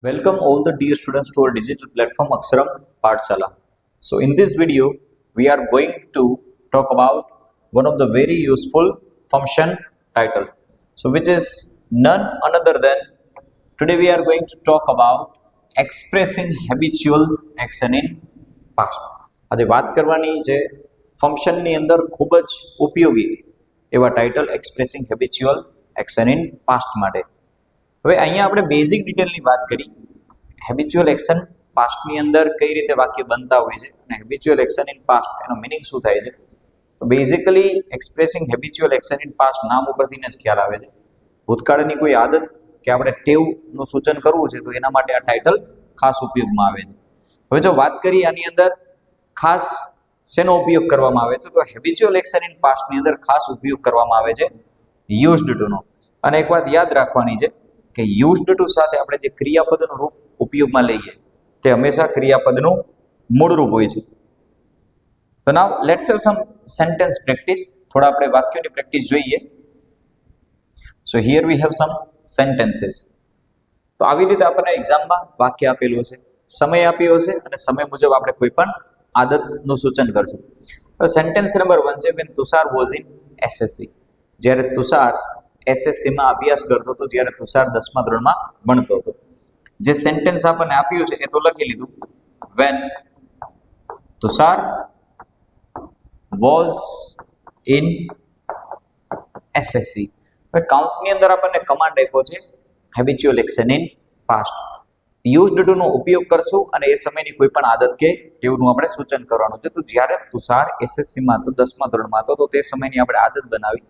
Welcome all the dear students to our digital platform Aksharam Pathshala. So in this video, we are going to talk about one of the very useful function title. So which is none other than, today we are going to talk about expressing habitual action in past. આજે વાત કરવાની છે ફંક્શનની અંદર ખૂબ જ ઉપયોગી એવા title expressing habitual action in past માટે. હવે અહીંયા આપણે બેઝિક ડિટેલની વાત કરી. હેબિચ્યુઅલ એક્શન પાસ્ટની અંદર કઈ રીતે વાક્ય બનતા હોય છે અને હેબિચ્યુઅલ એક્શન ઇન પાસ્ટ એનો મિનિંગ શું થાય છે. તો basically expressing habitual action in past નામ ઉપરથી જ ખ્યાલ આવે છે. ભૂતકાળની કોઈ આદત કે આપણે ટેવનું સૂચન કરવું છે તો એના માટે આ ટાઇટલ ખાસ ઉપયોગમાં આવે છે. હવે જો વાત કરીએ આની અંદર ખાસ શેનો ઉપયોગ કરવામાં આવે છે, તો હેબિચ્યુઅલ એક્શન ઇન પાસ્ટની અંદર ખાસ ઉપયોગ કરવામાં આવે છે યુઝડ ટુનો. અને એક વાત યાદ રાખવાની છે કે યુઝડ ટુ સાથે આપણે જે ક્રિયાપદનું રૂપ ઉપયોગમાં લઈએ તે હંમેશા ક્રિયાપદનું મૂળ રૂપ હોય છે. તો now let's have some sentence practice. થોડા આપણે વાક્યોની પ્રેક્ટિસ જોઈએ. So here we have some sentences. તો આવી રીતે આપણને એક્ઝામમાં વાક્ય આપેલું છે, સમય આપ્યો હશે અને સમય મુજબ આપણે કોઈ પણ આદતનું સૂચન કરશું. તો સેન્ટેન્સ નંબર 1 છે when Tushar was in SSC. જ્યારે તુષાર એસએસસીમાં અભ્યાસ કરતો હતો, જ્યારે તુષાર 10મા ધોરણમાં ભણતો હતો. જે સેન્ટેન્સ આપણને આપ્યું છે એ તો લખી લીધું, when Tushar was in SSC. હવે કાઉન્સની અંદર આપણને કમાન્ડ આપ્યો છે habitual action in past. Used to નો ઉપયોગ કરશું અને એ સમયની કોઈ પણ આદત કે ટેવનું આપણે સૂચન કરવાનું છે. તો જ્યારે તુષાર એસએસસીમાં હતો, 10મા ધોરણમાં હતો, તો તે સમયની આપણે આદત બનાવી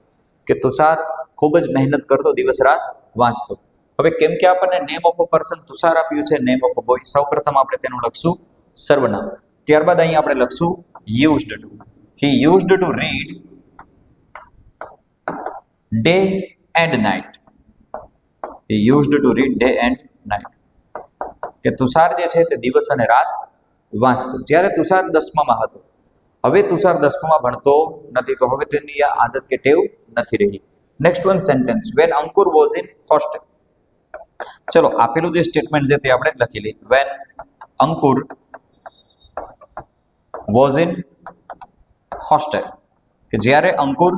કે તુષાર ખૂબ જ મહેનત કરતો, દિવસ રાત વાંચતો. હવે કેમ કે આપણને name of a person Tushar આપ્યું છે, નેમ ઓફ અ બોય, સૌપ્રથમ આપણે તેનું લખશું સર્વનામ. ત્યારબાદ અહીં આપણે લખશું used to. He used to read day and night. He used to read day and night. કે તુષાર જે છે તે દિવસ અને રાત વાંચતો. જ્યારે તુષાર 10મામાં હતો. હવે તુષાર 10મામાં ભણતો નથી, તો હવે તેની આ આદત કે ટેવ નથી રહી. Next one sentence when Ankur was in hostel. ચલો આપેલું જે સ્ટેટમેન્ટ છે તે આપણે લખી લઈએ. When Ankur was in hostel. કે જ્યારે અંકુર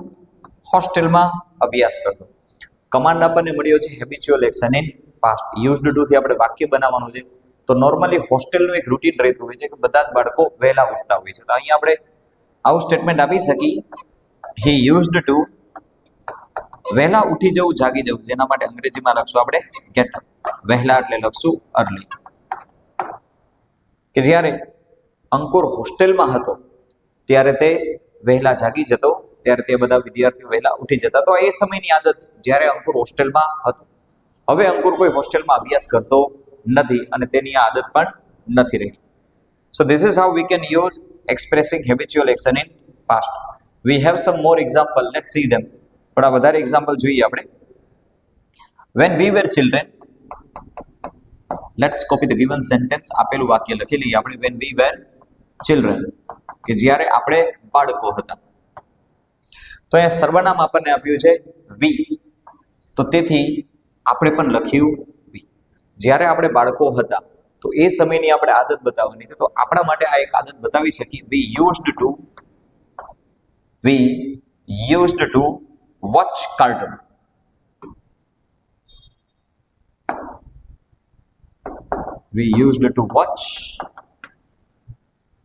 હોસ્ટેલમાં અભ્યાસ કરતો. કમાન્ડ આપણને મળ્યો છે habitual action in past. Used to થી આપણે વાક્ય બનાવવાનું છે. તો નોર્મલી હોસ્ટેલનું એક રૂટીન રહેતું હોય છે કે બધા જ બાળકો વહેલા ઉઠતા હોય છે. તો અહીંયા આપણે આવું સ્ટેટમેન્ટ આપી શકીએ, હી યુઝડ ટુ, વહેલા ઉઠી જવું, જાગી જવું, જેના માટે અંગ્રેજીમાં લખશું આપણે ગેટ અપ. વહેલા એટલે લખશું અર્લી. કે જ્યારે અંકુર હોસ્ટેલમાં હતો ત્યારે તે વહેલા જાગી જતો, ત્યારે તે બધા વિદ્યાર્થીઓ વહેલા ઉઠી જતા. તો એ સમયની આદત જ્યારે અંકુર હોસ્ટેલમાં હતો. હવે અંકુર કોઈ હોસ્ટેલમાં અભ્યાસ કરતો નથી અને તેની આ આદત પણ નથી રહી. So this is how we can use expressing habitual action in past. We have some more example, let's see them. થોડા વધારે એક્ઝામ્પલ જોઈએ આપણે. When we were children, let's copy the given sentence. આપેલું વાક્ય લખી લઈએ આપણે. વેન વી વેર ચિલ્ડ્રન, કે જ્યારે આપણે બાળકો હતા. તો અહીંયા સર્વનામ આપણને આપ્યું છે વી, તો તેથી આપણે પણ લખ્યું વી. જ્યારે આપણે બાળકો હતા તો એ સમયની આપણે આદત બતાવવાની છે. તો આપણા માટે આ એક આદત બતાવી શકીએ. We used to watch cartoon. We used to watch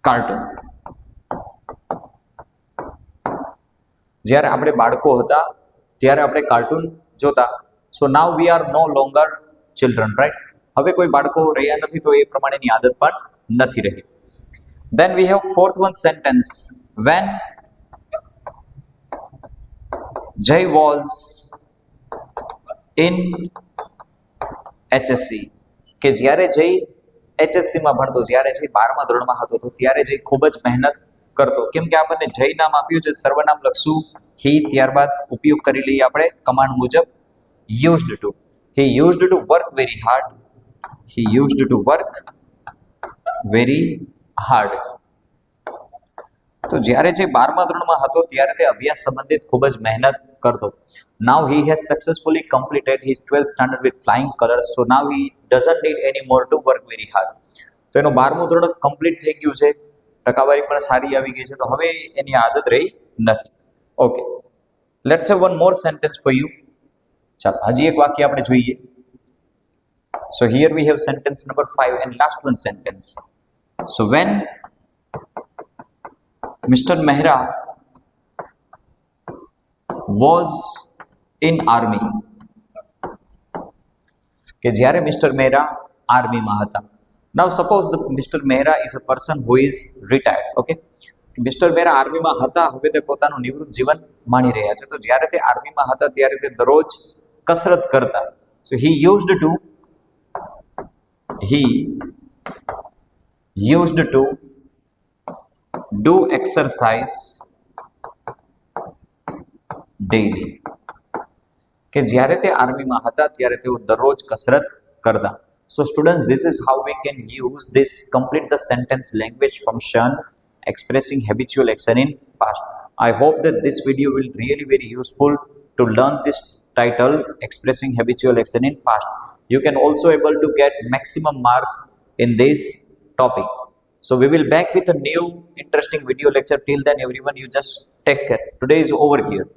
cartoon. જ્યારે આપણે બાળકો હતા ત્યારે આપણે કાર્ટૂન જોતા. So now we are no longer children, right. હવે કોઈ બાળકો રહ્યા નથી તો એ પ્રમાણેની આદત પણ નથી રહી. Then we have fourth one sentence when Jay was in HSC. કે જ્યારે જય એચએસસીમાં ભણતો, જ્યારે જય 12મા ધોરણમાં હતો, તો ત્યારે જય ખૂબ જ મહેનત કરતો. કેમ કે આપણને જય નામ આપ્યું છે, સર્વનામ લખશું હી, ત્યારબાદ ઉપયોગ કરી લઈએ આપણે કમાન્ડ મુજબ used to. He used to work very hard. He used to work very hard. તો જ્યારે જે 12મા ધોરણમાં હતો ત્યારે તે અભ્યાસ સંબંધિત ખૂબ જ મહેનત કરતો. Now he has successfully completed his 12th standard with flying colors, so now he doesn't need any more to work very hard. તો એનું 12મું ધોરણ કમ્પ્લીટ થઈ ગયું છે, ટકાવારી પણ સારી આવી ગઈ છે, તો હવે એની આદત રહી નથી. Okay, let's have one more sentence for you. ચાલો હજી એક વાક્ય આપણે જોઈએ. So here we have sentence number 5 and last one sentence. So when Mr. Mehra was in army, કે જ્યારે મિસ્ટર મહેરા આર્મીમાં હતા. Now suppose the Mr. Mehra is a person who is retired. Okay, mister Mehra આર્મીમાં હતા, હવે તે પોતાનું નિવૃત્ત જીવન માણી રહ્યા છે. તો જ્યારે તે આર્મીમાં હતા ત્યારે તે દરરોજ કસરત કરતા. So he used to do exercise daily. કે જ્યારે તે આર્મીમાં હતા ત્યારે તેઓ દરરોજ કસરત કરતા. So students, this is how we can use this complete the sentence language function expressing habitual action in past. I hope that this video will really very useful to learn this title expressing habitual action in past. You can also able to get maximum marks in this topic. So we will back with a new interesting video lecture. Till then everyone, you just take care. Today is over here.